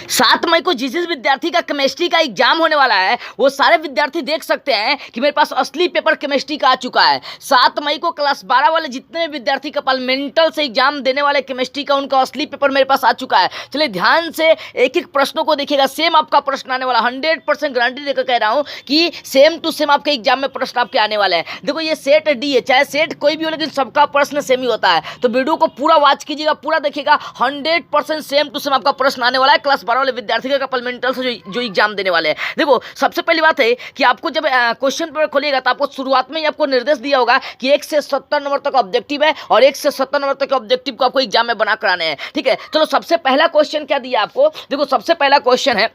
7 मई को जिस जिस विद्यार्थी का केमिस्ट्री का एग्जाम होने वाला है वो सारे विद्यार्थी देख सकते हैं कि मेरे पास असली पेपर केमिस्ट्री का आ चुका है। 7 मई को क्लास 12 वाले जितने भी विद्यार्थी कंपार्टमेंटल से एग्जाम देने वाले केमिस्ट्री का उनका असली पेपर मेरे पास आ चुका है। चलिए ध्यान से एक एक प्रश्नों को देखिएगा, सेम आपका प्रश्न आने वाला, 100% गारंटी देकर कह रहा हूं कि सेम टू सेम आपके एग्जाम में प्रश्न आपके आने वाले हैं। देखो ये सेट डी है, चाहे सेट कोई भी हो लेकिन सबका प्रश्न सेम ही होता है। तो वीडियो को पूरा वॉच कीजिएगा, पूरा देखिएगा, 100% सेम टू सेम आपका प्रश्न आने वाला है क्लास 12 वाले विद्यार्थी का कंपार्टमेंटल से जो एग्जाम देने वाले हैं। देखो सबसे पहली बात है कि आपको जब क्वेश्चन पेपर खोलिएगा तो आपको शुरुआत में ही आपको निर्देश दिया होगा कि 1 से 70 नंबर तक ऑब्जेक्टिव है और 1 से 70 नंबर तक ऑब्जेक्टिव को आपको एग्जाम में बना कराने हैं। ठीक है, चलो सबसे पहला क्वेश्चन क्या दिया आपको। देखो सबसे पहला क्वेश्चन है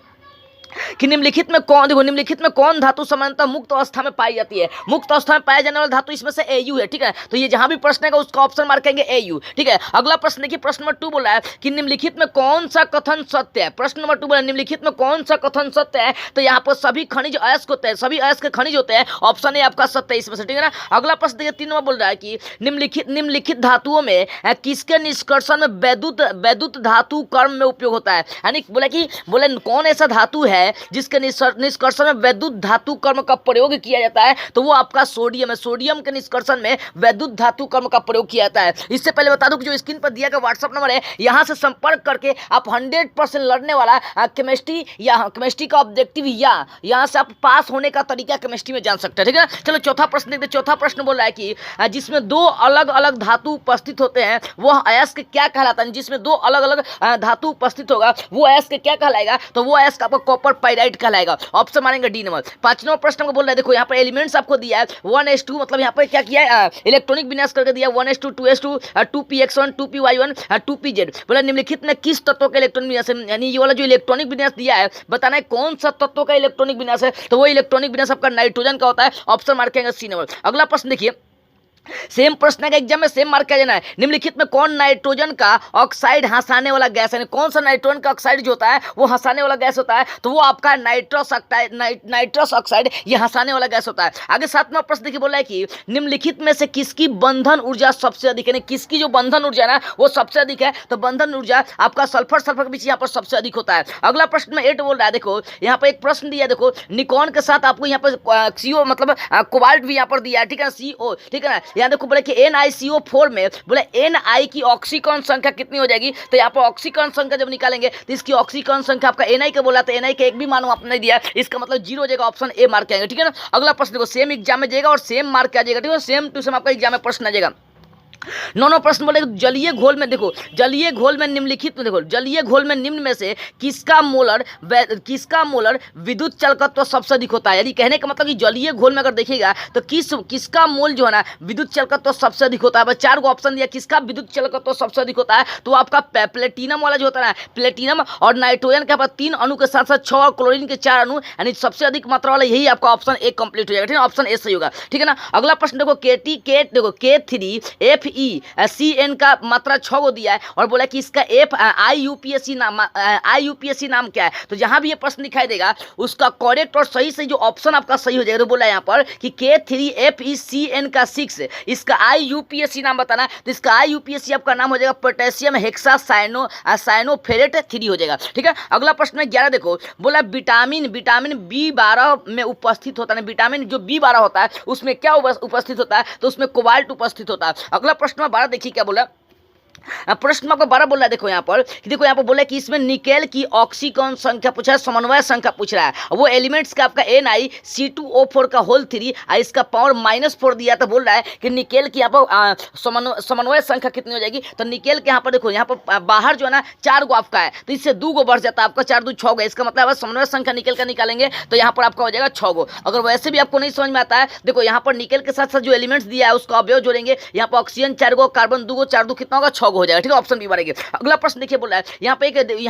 कि निम्नलिखित में कौन, देखो निम्नलिखित में कौन धातु सामान्यतः मुक्त अवस्था में पाई जाती है। मुक्त अवस्था में पाया जाने वाला धातु इसमें से Au है। ठीक है, तो ये जहां भी प्रश्न है उसका ऑप्शन मार्क करेंगे Au। ठीक है, अगला प्रश्न देखिए, प्रश्न नंबर 2 बोल रहा है कि निम्नलिखित में कौन सा कथन सत्य है। प्रश्न नंबर 2 बोला निम्नलिखित में कौन सा कथन सत्य है, तो यहाँ पर सभी खनिज अयस्क होते हैं, सभी अयस्क खनिज होते हैं, ऑप्शन ए आपका सत्य है इसमें से। ठीक है ना, अगला प्रश्न देखिए 3 नंबर बोल रहा है कि निम्नलिखित धातुओं में किसके निष्कर्षण में वैद्युत धातु कर्म में उपयोग होता है। यानी बोले कौन ऐसा धातु है जिसके निष्कर्षण में वैद्युत धातु कर्म का प्रयोग किया जाता है, तो वो आपका सोडियम है। सोडियम के निष्कर्षण में वैद्युत धातु कर्म का प्रयोग किया जाता है। इससे पहले बता दूं कि जो स्क्रीन पर दिया गया व्हाट्सएप नंबर है, यहां से संपर्क करके आप 100% लड़ने वाला केमिस्ट्री का ऑब्जेक्टिव या यहां से आप पास होने का तरीका केमिस्ट्री में जान सकते हैं। ठीक है, चलो चौथा प्रश्न देखते हैं। चौथा प्रश्न बोल रहा है कि जिसमें 2 अलग अलग धातु उपस्थित होते हैं वह अयस्क क्या कहलाता है। जिसमें 2 अलग अलग धातु उपस्थित होगा वो अयस्क क्या कहलाएगा, तो वो अयस्क आपका कॉपर पाइराइट कहलाएगा। ऑप्शन मारेंगे डी नंबर। 5 नंबर प्रश्न को बोल रहा है, देखो यहाँ पर एलिमेंट्स आपको दिया है 1s2, मतलब यहाँ पर क्या किया है, इलेक्ट्रॉनिक विन्यास करके दिया 1s2 2s2 2px1 2py1 2pz। बोला निम्नलिखित में किस तत्व का इलेक्ट्रॉनिक विन्यास है, यानी ये वाला जो इलेक्ट्रॉनिक विन्यास दिया है बताना है कौन सा तत्व का इलेक्ट्रॉनिक विन्यास है, तो वो इलेक्ट्रॉनिक विन्यास आपका नाइट्रोजन का होता है। ऑप्शन मार्क करेंगे सी नंबर। अगला प्रश्न देखिए, सेम प्रश्न का एग्जाम में सेम मार्क किया जाना है। निम्नलिखित में कौन नाइट्रोजन का ऑक्साइड हंसाने वाला गैस है, कौन सा नाइट्रोजन का ऑक्साइड जो होता है वो हंसाने वाला गैस होता है, तो वो आपका नाइट्रस ऑक्साइड ये हंसाने वाला गैस होता है। आगे 7वां प्रश्न देखिए, बोला है कि निम्नलिखित में से किसकी बंधन ऊर्जा सबसे अधिक है, किसकी जो बंधन ऊर्जा है ना वो सबसे अधिक है, तो बंधन ऊर्जा आपका सल्फर के बीच यहाँ पर सबसे अधिक होता है। अगला प्रश्न में 8 बोल रहा है, देखो यहाँ पर एक प्रश्न दिया है, देखो निकॉन के साथ आपको यहाँ पर CO मतलब कोबाल्ट भी यहाँ पर दिया है। ठीक है, CO। ठीक है ना, यहाँ देखो बोले कि NiCO4 में बोले Na की ऑक्सीकरण संख्या कितनी हो जाएगी, तो यहाँ पर ऑक्सीकरण संख्या जब निकालेंगे तो इसकी ऑक्सीकरण संख्या आपका Na का बोला, तो Na का एक भी मान आपने दिया, इसका मतलब 0 हो जाएगा, ऑप्शन ए मार्क आएगा। ठीक है ना, अगला प्रश्न देखो सेम एग्जाम में जाएगा और सेम मार्क आ जाएगा। ठीक है, सेम टू सेम आपका एग्जाम में प्रश्न आ जाएगा। 9वां प्रश्न बोले जलीय घोल में, देखो जलीय घोल में निम्नलिखित में, देखो जलीय घोल में निम्न में से किसका मोलर विद्युत चालकत्व सबसे अधिक होता है। यदि कहने का मतलब कि जलीय घोल में अगर देखिएगा तो किसका मोल जो है ना विद्युत चालकत्व सबसे अधिक होता है। 4 ऑप्शन दिया किसका विद्युत चालकत्व सबसे अधिक होता है, तो आपका प्लेटिनम वाला जो होता है, प्लेटिनम और नाइट्रोजन के पास 3 अणु के साथ साथ 6 और क्लोरीन के 4 अणु, यानी सबसे अधिक मात्रा वाला यही आपका ऑप्शन ए कंप्लीट हो जाएगा। ठीक है, ऑप्शन ए सही होगा। ठीक है ना, अगला प्रश्न देखो K3 FeCN का मात्रा 6 को दिया है और बोला कि इसका IUPAC नाम क्या है। तो जहां भी ये प्रश्न दिखाई देगा उसका करेक्ट और सही जो ऑप्शन आपका सही हो जाएगा। तो बोला यहाँ पर कि K3FeCN का 6, इसका IUPAC नाम बताना, तो इसका IUPAC आपका नाम हो जाएगा पोटेशियम हेक्सा साइनोफेरेट 3 हो जाएगा। ठीक है, अगला प्रश्न में 11 देखो, बोला विटामिन B12 में उपस्थित होता है, विटामिन जो B12 होता है उसमें क्या उपस्थित होता है, तो उसमें कोबाल्ट उपस्थित होता है। अगला प्रश्न 12 देखिए क्या बोला, प्रश्न आपको 12 बोल रहा है, देखो यहाँ पर बोला कि इसमें निकेल की ऑक्सीकरण संख्या पूछा है, समन्वय संख्या पूछ रहा है, वो एलिमेंट्स का आपका NiC2O4 का होल 3 इसका पावर -4 दिया, तो बोल रहा है कि निकेल की यहाँ पर समन्वय संख्या कितनी हो जाएगी, तो निकेल के यहाँ पर देखो यहाँ पर बाहर जो है ना 4 गो आपका है, तो इससे 2 गो बढ़ जाता है, आपका 4 2 6 गो, इसका मतलब समन्वय संख्या निकेल का निकालेंगे तो यहाँ पर आपका हो जाएगा 6 गो। अगर वैसे भी आपको नहीं समझ में आता है, देखो यहाँ पर निकेल के साथ साथ जो एलिमेंट्स दिया है उसका अवयव जोड़ेंगे, यहाँ पर ऑक्सीजन 4 गो, कार्बन 2 गो, 4 2 कितना होगा 6 हो जाएगा। ठीक है, ऑप्शन बी मारेंगे। अगला प्रश्न देखिए बोला है यहाँ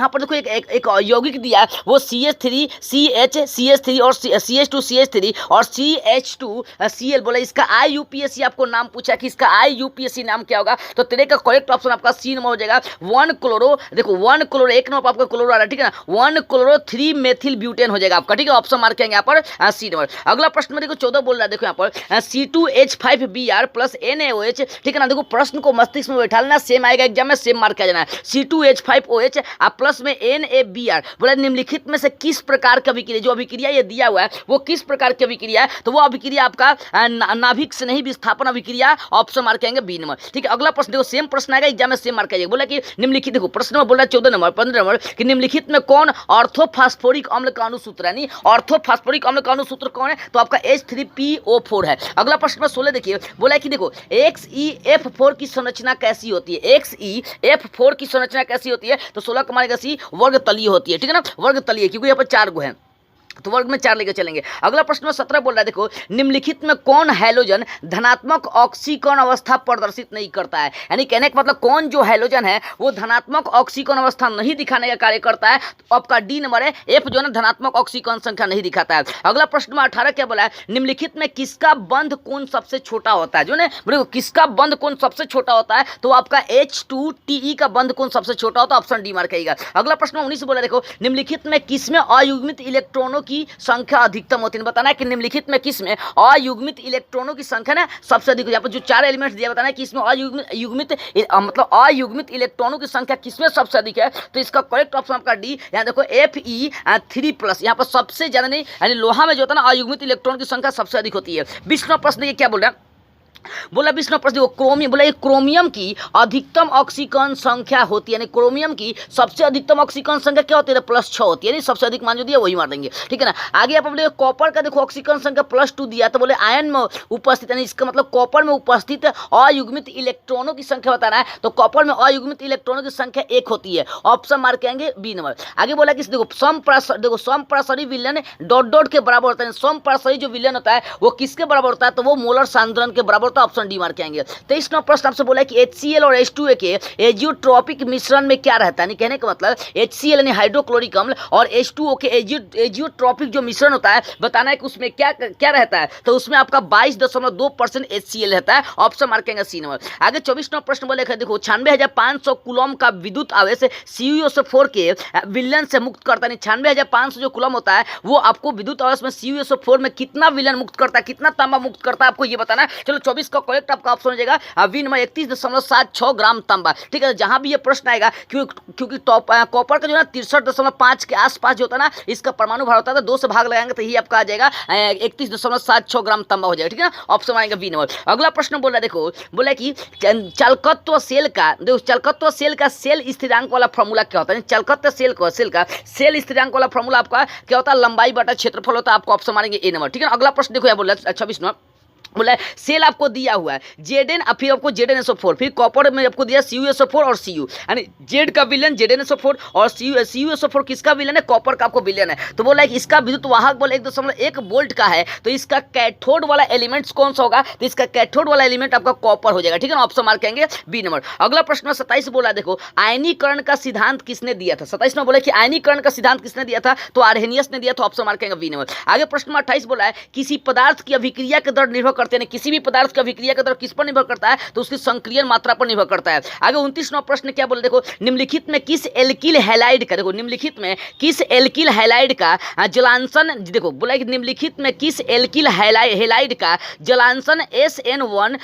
पर देखो एक यौगिक दिया है, वो CH3 CH और CH2 CH3 और CH2Cl बोला, इसका IUPAC आपको नाम पूछा कि इसका IUPAC नाम क्या होगा, तो तेरे का करेक्ट ऑप्शन आपका सी नंबर हो जाएगा 1 क्लोरो, देखो 1 क्लोरो, एक नंबर आपका क्लोरो आ रहा है। ठीक है ना, 1 क्लोरो 3 मेथिल ब्यूटेन हो जाएगा आपका। ठीक है, ऑप्शन मार्क करेंगे यहाँ पर सी नंबर। अगला प्रश्न में देखो 14 बोल रहा है, देखो यहाँ पर C2H5Br + NaOH। ठीक है ना, देखो प्रश्न को मस्तिष्क में बैठाना, सेम आएगा एग्जाम में सेम मार्क किया जाना है। C2H5OH प्लस में NaBr बोला निम्नलिखित में से किस प्रकार का अभिक्रिया, जो अभिक्रिया ये दिया हुआ है वो किस प्रकार की अभिक्रिया है, तो वो अभिक्रिया आपका नाभिक से नहीं विस्थापन अभिक्रिया, ऑप्शन मार्क आएंगे बी नंबर। ठीक है, अगला प्रश्न देखो सेम प्रश्न आएगा एग्जाम में सेम मार्क आएगा। बोला कि निम्नलिखित, देखो प्रश्न में बोला 14 नंबर 15 नंबर कि निम्नलिखित में कौन ऑर्थोफॉस्फोरिक अम्ल का अणुसूत्र है, ऑर्थोफॉस्फोरिक अम्ल का अणुसूत्र कौन है, तो आपका H3PO4 है। अगला प्रश्न में 16 देखिए, बोला कि देखो XeF4 की संरचना कैसी होती है, XeF4 की संरचना कैसी होती है, तो 16 का मानेगा सी वर्ग तलीय होती है। ठीक है ना, वर्ग तलीय, क्योंकि यहाँ पर 4 गो है तो वर्ग में 4 लेकर चलेंगे। अगला प्रश्न में 17 बोल रहा है, देखो निम्नलिखित में कौन हैलोजन धनात्मक ऑक्सीकरण अवस्था प्रदर्शित नहीं करता है, यानी कहने का मतलब कौन जो हैलोजन है वो धनात्मक ऑक्सीकरण अवस्था नहीं दिखाने का कार्य करता है, तो आपका डी नंबर है, एफ जो है धनात्मक ऑक्सीकरण संख्या नहीं दिखाता है। अगला प्रश्न में 18 क्या बोला है, निम्नलिखित में किसका बंध कोण सबसे छोटा होता है, जो ना बोले किसका बंध कोण सबसे छोटा होता है, तो आपका H2TE का बंध कोण सबसे छोटा होता है, ऑप्शन डी मार्क आएगा। अगला प्रश्न 19 बोला, देखो निम्नलिखित में किसमें अयुग्मित इलेक्ट्रॉनों की संख्या अधिकतम होती है, बताना है कि निम्नलिखित में किसमें अयुग्मित इलेक्ट्रॉनों की संख्या ना सबसे अधिक, यहाँ पर जो 4 एलिमेंट्स दिया बताना है कि इसमें मतलब अयुग्मित इलेक्ट्रॉनों की संख्या किसमें सबसे अधिक है, तो इसका करेक्ट ऑप्शन आपका डी। यहाँ देखो Fe3+, यहाँ पर सबसे ज्यादा नहीं, यानी लोहा में जो होता है ना अयुग्मित इलेक्ट्रॉन की संख्या सबसे अधिक होती है। 20वां प्रश्न ये क्या बोल रहा है, बोला 20वां प्रश्न देखो क्रोमियम, बोला ये क्रोमियम की अधिकतम ऑक्सीकरण संख्या होती है, यानी क्रोमियम की सबसे अधिकतम ऑक्सीकरण संख्या क्या होती है, +6 होती है, यानी सबसे अधिक मान जो दिया वही मार देंगे। ठीक है ना, आगे आप बोले कॉपर का देखो ऑक्सीकरण संख्या +2 दिया, तो बोले आयन में उपस्थित, यानी इसका मतलब कॉपर में उपस्थित अयुग्मित इलेक्ट्रॉनों की संख्या बताना है, तो कॉपर में अयुग्मित इलेक्ट्रॉनों की संख्या 1 होती है, ऑप्शन मार्क आएंगे बी नंबर। आगे बोला कि देखो समप्रासरी विलयन डॉट के बराबर होता है, समप्रासरी जो विलयन होता है वो किसके बराबर होता है, तो वो मोलर सांद्रण के बराबर, तो ऑप्शन डी मार्क आएंगे। 23वां प्रश्न आपसे बोला है कि HCl और H2A के एजियोट्रॉपिक मिश्रण में क्या रहता है, यानी कहने का मतलब HCl यानी हाइड्रोक्लोरिक अम्ल और H2O के एजियोट्रॉपिक जो मिश्रण होता है बताना है कि उसमें क्या क्या रहता है, तो उसमें आपका 22.2% HCl रहता है, ऑप्शन मार्क आएंगे सी नंबर। आगे 24वां प्रश्न बोले देखो 96,500 कूलम का विद्युत आवेश CuSO4 के विलयन से मुक्त करता है, 96,500 जो कूलम होता है वो आपको विद्युत आवेश में CuSO4 में कितना विलयन मुक्त करता है, कितना तांबा मुक्त करता है, आपको ये बताना है। चलो 24 का करेक्ट आपका ऑप्शन हो जाएगा वी नंबर 31.76 ग्राम तांबा। ठीक है, जहां भी ये प्रश्न आएगा क्योंकि कॉपर का जो है 63.5 के आसपास जो होता है ना इसका परमाणु भार होता है, तो 2 से भाग लगाएंगे तो ही आपका आ जाएगा 31.76 ग्राम तांबा हो जाएगा। ठीक है ना, ऑप्शन आएगा बी नंबर। अगला प्रश्न बोल रहा है, देखो बोला कि चालकत्व सेल का, देखो चालकत्व सेल का सेल स्थिरांक वाला फॉर्मूला क्या होता है, चालकत्व सेल का सेल स्थिरांक वाला फॉर्मूला आपका क्या होता है, लंबाई बटा क्षेत्रफल होता है, आपको ऑप्शन मारेंगे ए नंबर। ठीक है, अगला प्रश्न देखो यहाँ बोल रहा है 26 नंबर, बोला सेल आपको दिया हुआ है Zn, फिर आपको ZnSO4, फिर कॉपर में आपको दिया CuSO4 और Cu, यानी Z का विलयन ZnSO4 और CuSO4 किसका विलयन है, कॉपर का आपको विलयन है, तो बोला कि इसका विद्युत वाहक बल 1.1 वोल्ट का है, तो इसका कैथोड वाला एलिमेंट्स कौन सा होगा, तो इसका कैथोड वाला एलिमेंट आपका कॉपर हो जाएगा। ठीक है ना, ऑप्शन मार्क करेंगे बी नंबर। अगला प्रश्न 27 बोला, देखो आयनीकरण का सिद्धांत किसने दिया था, 27 में बोला कि आयनीकरण का सिद्धांत किसने दिया था, तो आर्हेनियस ने दिया था, ऑप्शन मार्क करेंगे बी नंबर। आगे प्रश्न 28 बोला है किसी पदार्थ की अभिक्रिया के दर निर्भर करते हैं, किसी भी पदार्थ का अभिक्रिया का दर किस पर निर्भर करता है, तो उसकी संक्रियण मात्रा पर निर्भर करता है। आगे 29वां प्रश्न क्या बोले, देखो निम्नलिखित में किस एल्किल हैलाइड का, देखो निम्नलिखित में किस एल्किल हैलाइड का जलांशन, देखो बोला कि निम्नलिखित में किस एल्किल हैलाइड का जलांशन SN1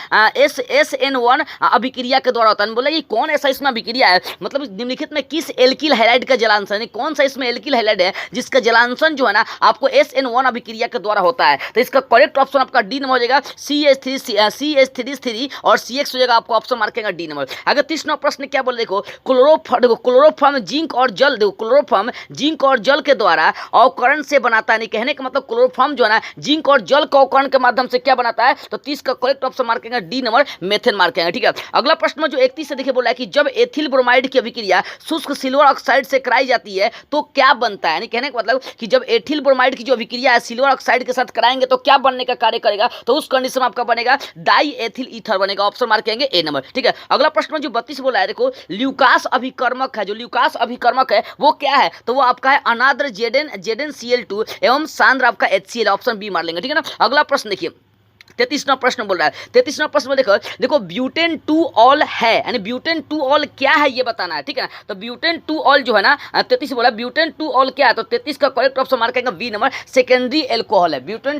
अभिक्रिया के द्वारा होता है, बोला कि कौन ऐसा इसमें अभिक्रिया है, मतलब निम्नलिखित में किस एल्किल हैलाइड का जलांशन, कौन सा इसमें एल्किल हैलाइड है जिसका जलांशन जो है ना आपको SN1 अभिक्रिया के द्वारा होता है, तो इसका करेक्ट ऑप्शन आपका डी नंबर हो जाएगा CH3 और CX हो जाएगा, आपको ऑप्शन मार्क करेंगे डी नंबर। अगर 30वां प्रश्न क्या बोले, देखो क्लोरोफॉर्म जिंक और जल, देखो क्लोरोफॉर्म जिंक और जल के द्वारा अवकरण से बनाता है, कहने का मतलब क्लोरोफॉर्म जो है ना जिंक और जल का अवकरण के माध्यम से क्या बनाता है, तो 30 का करेक्ट ऑप्शन मार्क करेंगे डी नंबर, मेथेन मार्क करेंगे। ठीक है, अगला प्रश्न में जो 31 से देखिए बोला है कि जब एथिल ब्रोमाइड की अभिक्रिया शुष्क सिल्वर ऑक्साइड से कराई जाती है तो क्या बनता है, यानी कहने का मतलब कि जब एथिल ब्रोमाइड की जो अभिक्रिया है सिल्वर ऑक्साइड के साथ कराएंगे तो क्या बनने का कार्य करेगा, तो उस कंडीशन में आपका बनेगा डाई एथिल ईथर बनेगा, ऑप्शन मार्क करेंगे ए नंबर। ठीक है, अगला प्रश्न में जो 32 बोला है, देखो ल्यूकास अभिकर्मक है, जो ल्यूकास अभिकर्मक है वो क्या है, तो वो आपका है अनाद्र ZnCl2 एवं सांद्र आपका HCl, ऑप्शन बी मार लेंगे। ठीक है ना, अगला प्रश्न देखिए 33वां प्रश्न बोल रहा है, 33वां प्रश्न में देखो ब्यूटेन 2 ऑल है, यानी ब्यूटेन 2 ऑल क्या है ये बताना है। ठीक है ना, तो ब्यूटेन 2 ऑल जो है ना 33 बोला ब्यूटेन 2 ऑल क्या है, तो 33 का करेक्ट ऑप्शन मार्क करेंगे बी नंबर, सेकेंडरी एल्कोहल है। ब्यूटेन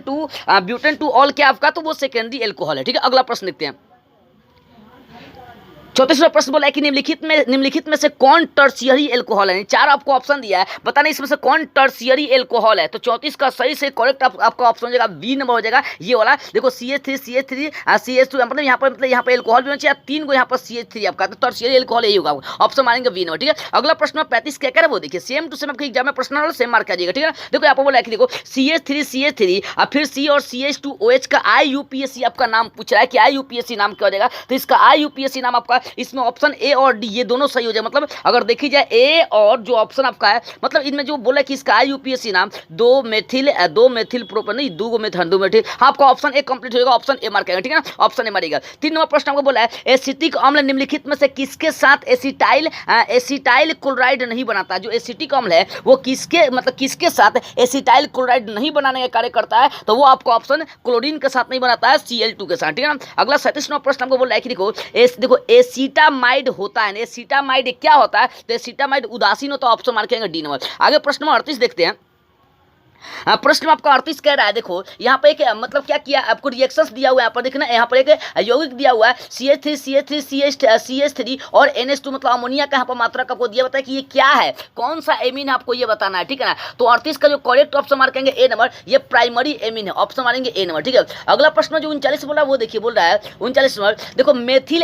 2 ऑल क्या आपका, तो वो सेकेंडरी एल्कोहल है। ठीक है, अगला प्रश्न देखते हैं 34वां प्रश्न बोला है कि निम्नलिखित में से कौन टर्शियरी एल्कोहल है। चार आपको ऑप्शन दिया है, बताना इसमें से कौन टर्शियरी एल्कोहल है। तो 34 का सही से करेक्ट आपका ऑप्शन हो जाएगा बी नंबर हो जाएगा ये वाला। देखो CH3 CH2 मतलब यहाँ पर एल्कोहल भी होना चाहिए, 3 को यहाँ पर CH3 आपका, तो टर्शियरी एल्कोहल यही होगा, ऑप्शन मारेंगे बी नंबर। ठीक है, अगला प्रश्न 35 क्या कह वो देखिए, सेम टू सेम आपके एग्जाम में प्रश्न वाला सेम मार्क आ जाएगा। ठीक है, देखो यहाँ पर बोला है कि देखो CH3 और फिर C और CH2OH का IUPAC आपका नाम पूछ रहा है कि IUPAC नाम क्या हो जाएगा। तो इसका IUPAC नाम आपका इसमें ऑप्शन ए और डी ये दोनों सही हो जाए। मतलब अगर देखी जाए ए और जो ऑप्शन आपका है, मतलब इनमें जो बोला कि इसका IUPAC नाम 2 मेथिल प्रोपेन नहीं 2 मेथिल आपका ऑप्शन ए कंप्लीट हो जाएगा, ऑप्शन ए मार्क आएगा। ठीक है ना, ऑप्शन ए मारेगा। 3 नंबर प्रश्न आपको बोला है एसिटिक अम्ल निम्नलिखित में से किसके साथ एसिटाइल क्लोराइड नहीं बनाता। जो एसिटिक अम्ल है वो किसके साथ एसिटाइल क्लोराइड नहीं बनाने का कार्य करता है, तो वो आपको ऑप्शन क्लोरीन के साथ नहीं बनाता है, Cl2 के साथ। ठीक है ना, अगला 37 नंबर प्रश्न आपको बोला है कि देखो एसिटामाइड होता है, एसिटामाइड क्या होता है, तो एसिटामाइड उदासीन होता है, ऑप्शन मार्क करेंगे डी नंबर। आगे प्रश्न नंबर 38 देखते हैं। प्रश्न में आपका 38 कह रहा है, देखो यहाँ पे एक मतलब क्या किया आपको रिएक्शंस दिया हुआ है, यहाँ पर देखना यहाँ पर एक यौगिक दिया हुआ है CH3 और NH2 मतलब अमोनिया का यहाँ पर मात्रा का आपको दिया बताया कि ये क्या है, कौन सा एमीन आपको ये बताना है। ठीक है ना, तो 38 का जो करेक्ट ऑप्शन मार्केंगे ए नंबर, ये प्राइमरी एमीन है, ऑप्शन मारेंगे ए नंबर। ठीक है, अगला प्रश्न जो 39 बोला वो देखिए, बोल रहा है 39 नंबर, देखो मेथिल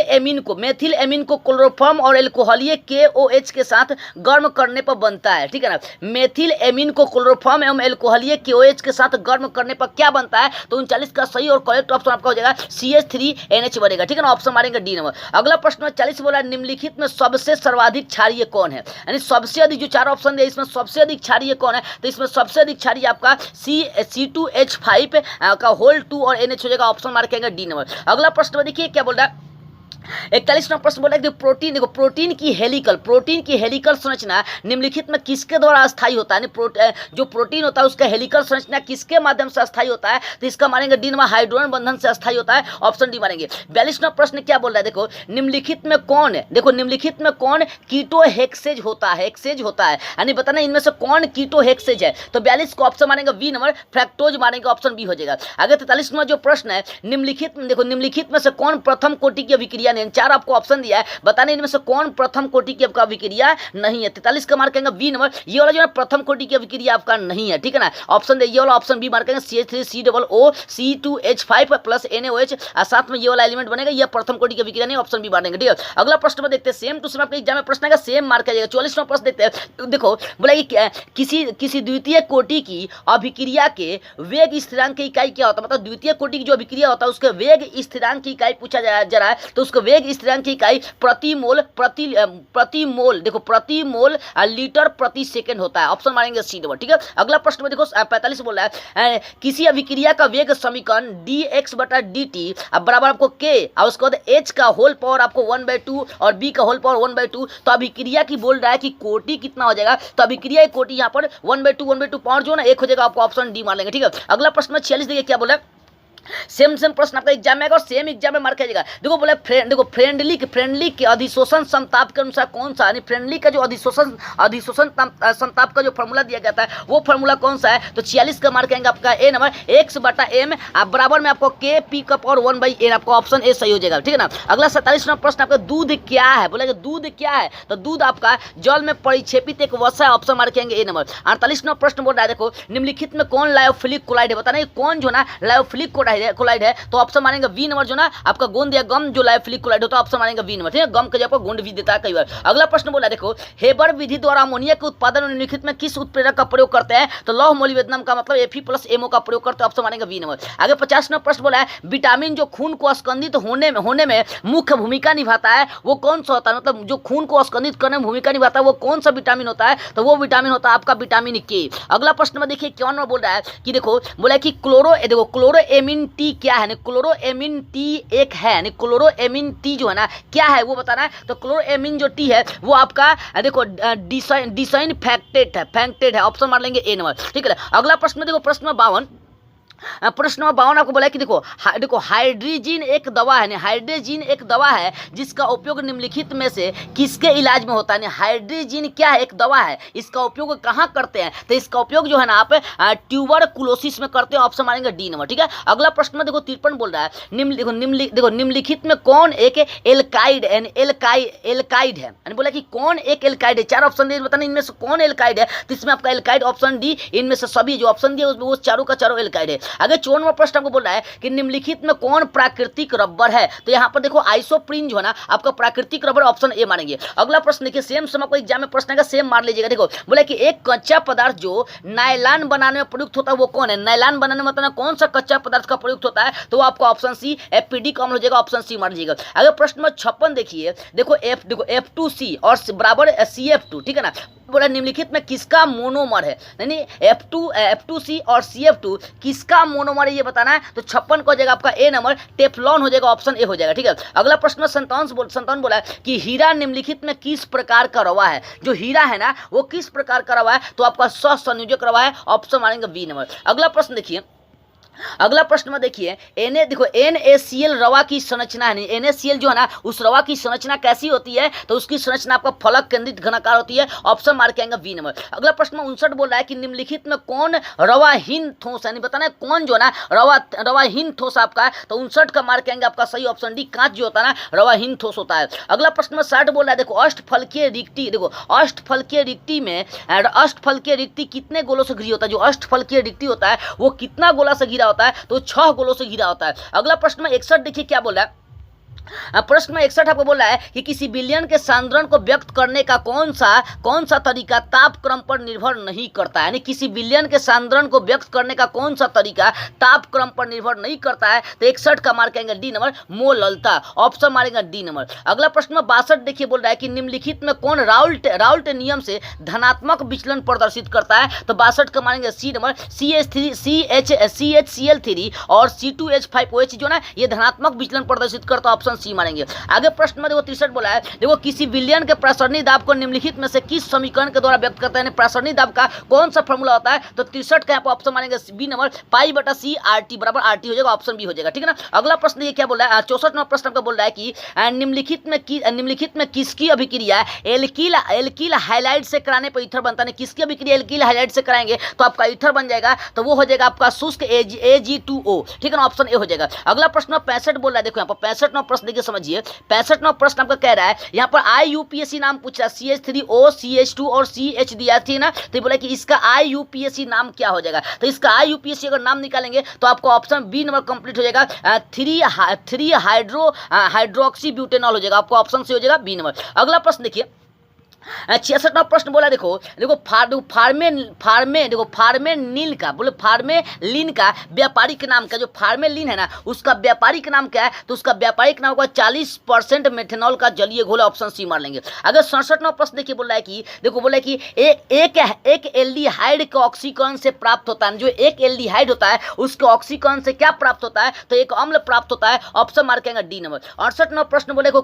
एमीन को क्लोरोफॉर्म और एल्कोहलीय KOH के साथ गर्म करने पर बनता है। ठीक है ना, मेथिल एमीन को क्लोरोफॉर्म एवं एल्कोहलीय KOH के साथ गर्म करने पर क्या बनता है, तो 39 का सही और करेक्ट ऑप्शन आपका हो जाएगा CH3NH बनेगा। ठीक है ना, ऑप्शन मारेंगे डी नंबर। अगला प्रश्न 40 बोला निम्नलिखित में सबसे सर्वाधिक क्षारीय कौन है, यानी सबसे अधिक जो चार ऑप्शन है इसमें सबसे अधिक क्षारीय कौन है, तो इसमें सबसे अधिक क्षारीय आपका C2H5 का होल 2 और NH हो जाएगा, ऑप्शन मार्क करेंगे डी नंबर। अगला प्रश्न में देखिए क्या बोल रहा है, 41 नंबर प्रश्न बोला है प्रोटीन की हेलिकल संरचना निम्नलिखित में किसके द्वारा अस्थायी होता है, जो प्रोटीन होता है उसका हेलिकल संरचना किसके माध्यम से अस्थायी होता है, तो इसका मारेंगे डी नंबर, हाइड्रोजन बंधन से अस्थायी होता है, ऑप्शन डी मारेंगे। 42 नंबर प्रश्न क्या बोल रहा है, देखो निम्नलिखित में कौन कीटोहेक्सेज होता है, यानी बताना इनमें से कौन कीटोहेक्सेज है, तो 42 को ऑप्शन मारेंगे बी नंबर, फ्रैक्टोज मारेंगे, ऑप्शन बी हो जाएगा। आगे 43 नंबर जो प्रश्न है निम्नलिखित में से कौन प्रथम कोटि की अभिक्रिया नहीं, चार आपको ऑप्शन दिया है, बताने इनमें से कौन प्रथम कोटि की आपका अभिक्रिया नहीं है। 43 का मार्क करेंगे बी नंबर, ये वाला जो है प्रथम कोटि की अभिक्रिया आपका नहीं है। ठीक है ना, ऑप्शन ये वाला ऑप्शन बी मार्क करेंगे CH3COO C2H5 प्लस NaOH और साथ में ये वाला एलिमेंट बनेगा, ये प्रथम कोटि की अभिक्रिया नहीं, ऑप्शन बी मारेंगे। ठीक है, अगला प्रश्न में देखते हैं, सेम टू सेम आपके एग्जाम में प्रश्न आएगा, सेम मार्क आ जाएगा। 44वां प्रश्न देखते हैं, देखो बोला कि किसी द्वितीय कोटि की अभिक्रिया के वेग स्थिरांक की इकाई क्या होता है, मतलब द्वितीय कोटि की जो अभिक्रिया होता है उसके वेग स्थिरांक की इकाई पूछा जा रहा है, तो उसका वेग स्थिरांक की इकाई प्रति मोल देखो प्रति मोल लीटर प्रति सेकंड होता है, ऑप्शन मारेंगे सी नंबर। ठीक है, अगला प्रश्न में देखो 45 बोल रहा है किसी अभिक्रिया का वेग समीकरण dx/dt बराबर आपको k और उसके बाद h का होल पावर आपको 1/2 और b का होल पावर 1/2, तो अभिक्रिया की बोल रहा है कि कोटि कितना हो जाएगा, तो अभिक्रिया की कोटि यहाँ पर 1/2 पावर जो है ना 1 हो जाएगा, आपको ऑप्शन डी मान लेंगे। ठीक है, अगला प्रश्न 46 देखिए क्या बोला, सेम प्रश्न आपका एग्जाम में आएगा और सेम एग्जाम में मार्क आएगा। देखो बोले फ्रेंडली के अधिशोषण संताप के अनुसार कौन सा, यानी फ्रेंडली का जो अधिशोषण संताप का जो फार्मूला दिया गया था वो फार्मूला कौन सा है, तो 46 का मार्क आएगा आपका ए नंबर, x/m बराबर में आपको k p का पावर 1/n, आपको ऑप्शन ए सही हो जाएगा। ठीक है ना, अगला 47 नंबर प्रश्न आपका दूध क्या है, बोलेगा दूध क्या है, तो दूध आपका जल में परिक्षेपित एक वसा है, ऑप्शन मार्क आएंगे ए नंबर। 48 नंबर प्रश्न बोल रहा है, देखो निम्नलिखित में कौन लायोफिलिक कोलाइड है, बताना कौन जो ना लायोफिलिक कोलाइड है, तो ऑप्शन मारेंगे बी नंबर, जो ना आपका गोंद या गम जो लायोफिलिक कोलाइड होता है, ऑप्शन मारेंगे बी नंबर। ठीक है, गम के जगह पर गोंद भी देता है कई बार। अगला प्रश्न बोला देखो हेबर विधि द्वारा अमोनिया के उत्पादन निम्नलिखित में किस उत्प्रेरक का प्रयोग करते हैं, तो लौह मोलिब्डेनम का मतलब Fe+MO का प्रयोग करते हैं, ऑप्शन मारेंगे बी नंबर। आगे 50 नंबर प्रश्न बोला है विटामिन जो खून को स्कंदित होने में मुख्य भूमिका निभाता है वो कौन सा होता है, मतलब जो खून को स्कंदित करने में भूमिका निभाता है वो कौन सा विटामिन होता है, तो वो विटामिन होता है आपका विटामिन के। अगला प्रश्न में देखिए क्या बोल रहा है कि देखो बोला कि क्लोरोएमिन टी क्या है, क्लोरोएमिन टी एक है, यानी क्लोरोएमिन टी जो है ना क्या है वो बताना है, तो क्लोरोएमिन जो टी है वो आपका देखो डिसइनफेक्टेड है, ऑप्शन मार लेंगे ए नंबर। ठीक है, अगला प्रश्न में देखो प्रश्न 52 प्रश्न नंबर 52 आपको बोला है कि देखो हाइड्रोजीन एक दवा है, हाइड्रोजीन एक दवा है जिसका उपयोग निम्नलिखित में से किसके इलाज में होता है। हाइड्रोजीन क्या है, एक दवा है, इसका उपयोग कहाँ करते हैं, तो इसका उपयोग जो है ना आप ट्यूबरकुलोसिस में करते हैं, ऑप्शन मारेंगे डी नंबर। ठीक है, अगला प्रश्न में देखो 53 बोल रहा है निम्नलिखित में कौन एक एल्काइड एल्काइड है, यानी बोला कि कौन एक एल्काइड है। 4 ऑप्शन दिए, बताना इनमें से कौन एल्काइड है, तो इसमें आपका एल्काइड ऑप्शन डी, इनमें से सभी जो ऑप्शन दिए वो चारों का चारों एल्काइड है। आगे 54 नंबर प्रश्न आपको बोल रहा है कि निम्नलिखित में कौन प्राकृतिक रबर है, तो यहां पर देखो आइसोप्रीन जो है ना आपका प्राकृतिक रबर, ऑप्शन ए मारेंगे। अगला प्रश्न देखिए, सेम आपको एग्जाम में प्रश्न आएगा, सेम मार लीजिएगा। देखो बोला कि एक कच्चा पदार्थ जो नायलॉन बनाने में प्रयुक्त होता है वो कौन है। नायलॉन बनाने में मतलब कौन सा कच्चा पदार्थ का प्रयुक्त होता है, तो आपको ऑप्शन सी एफपीडी अम्ल हो जाएगा, ऑप्शन सी मार लीजिएगा। अगर प्रश्न नंबर 56 देखिए, देखो F2C और बराबर CF2, ठीक है ना, बोला निम्नलिखित में किसका मोनोमर है, यानी F2C और CF2 किसका मोनोमर है ये बताना है। तो 56 को हो जाएगा आपका ए नंबर, टेफ्लॉन हो जाएगा, ऑप्शन ए हो जाएगा। ठीक है, अगला प्रश्न 57 बोला है कि हीरा निम्नलिखित में किस प्रकार का रवा है। जो हीरा है ना वो किस प्रकार का रवा है, तो आपका सहसंयोजक रवा है, ऑप्शन मारेंगे बी नंबर। अगला प्रश्न देखिए, अगला प्रश्न में देखिए NaCl रवा की संरचना है, NaCl जो है ना उस रवा की संरचना कैसी होती है, तो उसकी संरचना आपका फलक केंद्रित घनाकार होती है, ऑप्शन मार के आएंगे बी नंबर। अगला प्रश्न में 59 बोल रहा है कि निम्नलिखित में कौन रवाहीन ठोस, यानी बताना है कौन जो है ना रवाहीन ठोस आपका है, तो 59 का मार के आएंगे आपका सही ऑप्शन डी, कांच जो होता है ना रवाहीन ठोस होता है। अगला प्रश्न में 60 बोल रहा है, देखो अष्टफलकीय रिक्ति, देखो अष्टफलकीय रिक्ति कितने गोलों से घिरी होता है। जो अष्टफलकीय रिक्ति होता है वो कितना गोला से घिरा होता है, तो 6 गोलों से घिरा होता है। अगला प्रश्न में 61 देखिए क्या बोला है, प्रश्न में 61 आपको बोल रहा है कि किसी विलयन के सांद्रण को व्यक्त करने का कौन सा तरीका तापक्रम पर निर्भर नहीं करता है, यानी किसी विलयन के सांद्रण को व्यक्त करने का कौन सा तरीका तापक्रम पर निर्भर नहीं करता है, तो 61 का मार्क आएंगे डी नंबर, मोललता, ऑप्शन मारेंगे डी नंबर। अगला प्रश्न में 62 देखिए बोल रहा है कि निम्नलिखित में कौन राउल्ट नियम से धनात्मक विचलन प्रदर्शित करता है, तो 62 का मारेंगे सी नंबर, CHCl3 और C2H5OH जो ना ये धनात्मक विचलन प्रदर्शित करता है, ऑप्शन सी मारेंगे। आगे प्रश्न में देखो 63 बोला है, देखो किसी विलयन के प्रासरणी दाब को निम्नलिखित में से किस समीकरण के द्वारा व्यक्त करते हैं, प्रासरणी दाब का कौन सा फॉर्मूला होता है, तो 63 का यहाँ पर ऑप्शन मारेंगे बी नंबर, पाई/C RT बराबर RT हो जाएगा, ऑप्शन बी हो जाएगा। ठीक है ना, अगला प्रश्न ये क्या बोल रहा है, 64 नंबर प्रश्न का बोल रहा है कि निम्नलिखित में किसकी अभिक्रिया एल्किल हाइलाइड से कराने पर ईथर बनता है, किसकी अभिक्रिया एल्किल हाइलाइड से कराएंगे तो आपका ईथर बन जाएगा, तो वो हो जाएगा आपका शुष्क Ag2O। ठीक है ना, ऑप्शन ए हो जाएगा। अगला प्रश्न 65 बोल रहा है, देखो यहाँ पर 65 नंबर प्रश्न देखिए समझिए, 65 नंबर प्रश्न आपका कह रहा है, यहाँ पर IUPAC नाम पूछ रहा है, CH3O CH2 और CH दिया थी ना, तो बोला कि इसका IUPAC नाम क्या हो जाएगा, तो इसका IUPAC अगर नाम निकालेंगे तो आपको ऑप्शन बी नंबर कंप्लीट हो जाएगा, 3 हाइड्रोक्सी ब्यूटेनॉल हो जाएगा, आपको ऑप्शन से हो जाएगा बी नंबर। अगला प्रश्न देखिए 66 नंबर प्रश्न बोला, फार्मेलिन का व्यापारिक नाम क्या, जो फार्मेलिन है ना उसका व्यापारिक नाम क्या है, तो उसका व्यापारिक नाम होगा 40% मेथेनॉल का जलीय घोल, ऑप्शन सी मार लेंगे। अगर 67 नंबर प्रश्न देखिए बोल रहा है कि देखो बोला कि एक एल्डिहाइड के ऑक्सीकरण से प्राप्त होता है, जो एक एल्डिहाइड होता है उसके ऑक्सीकरण से क्या प्राप्त होता है, तो एक अम्ल प्राप्त होता है, ऑप्शन मार के डी नंबर। 68 नंबर प्रश्न बोले देखो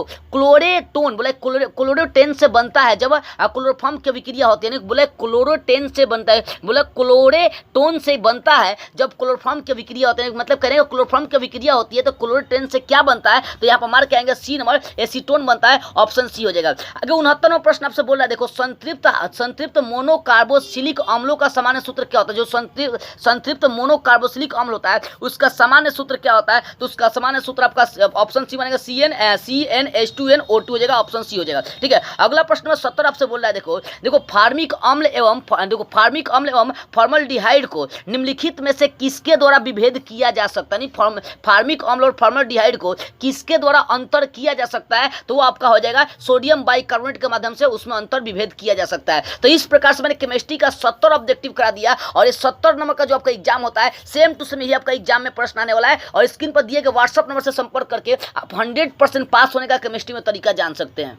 क्लोरेटोन बोले क्लोरोटेन से बनता है, जब क्लोरोफॉर्म की अभिक्रिया होती है, बोले क्लोरोटेन से बनता है, बोले क्लोरेटोन से बनता है जब क्लोरोफॉर्म की अभिक्रिया होती है, मतलब करेंगे क्लोरोफॉर्म की अभिक्रिया होती है तो क्लोरोटेन से क्या बनता है, तो यहाँ पर मार के आएंगे सी नंबर, एसीटोन बनता है, ऑप्शन सी हो जाएगा। अगर 69 नंबर प्रश्न आपसे बोल रहा है, देखो संतृप्त मोनोकार्बोसिलिक अम्लों का सामान्य सूत्र क्या होता है, जो संतृप्त मोनोकार्बोसिलिक अम्ल होता है उसका सामान्य सूत्र क्या होता है, तो उसका सामान्य सूत्र आपका ऑप्शन सी बनेगा, CnH2nO2 हो जाएगा, ऑप्शन सी हो जाएगा। ठीक है, अगला प्रश्न में 70 आपसे बोल रहा है, देखो फार्मिक अम्ल एवं फॉर्मल्डिहाइड को निम्नलिखित में से किसके द्वारा विभेद किया जा सकता है, फार्मिक अम्ल और फॉर्मल्डिहाइड को किसके द्वारा अंतर किया जा सकता है, तो वो आपका हो जाएगा सोडियम बाइकार्बोनेट के माध्यम से उसमें अंतर विभेद किया जा सकता है। तो इस प्रकार से मैंने केमिस्ट्री का 70 ऑब्जेक्टिव करा दिया, और ये 70 नंबर का जो आपका एग्जाम होता है सेम टू सेम ही आपका एग्जाम में प्रश्न आने वाला है, और स्क्रीन पर दिए गए व्हाट्सएप नंबर से संपर्क करके आप 100% पास होने का केमिस्ट्री में तरीका जान सकते हैं।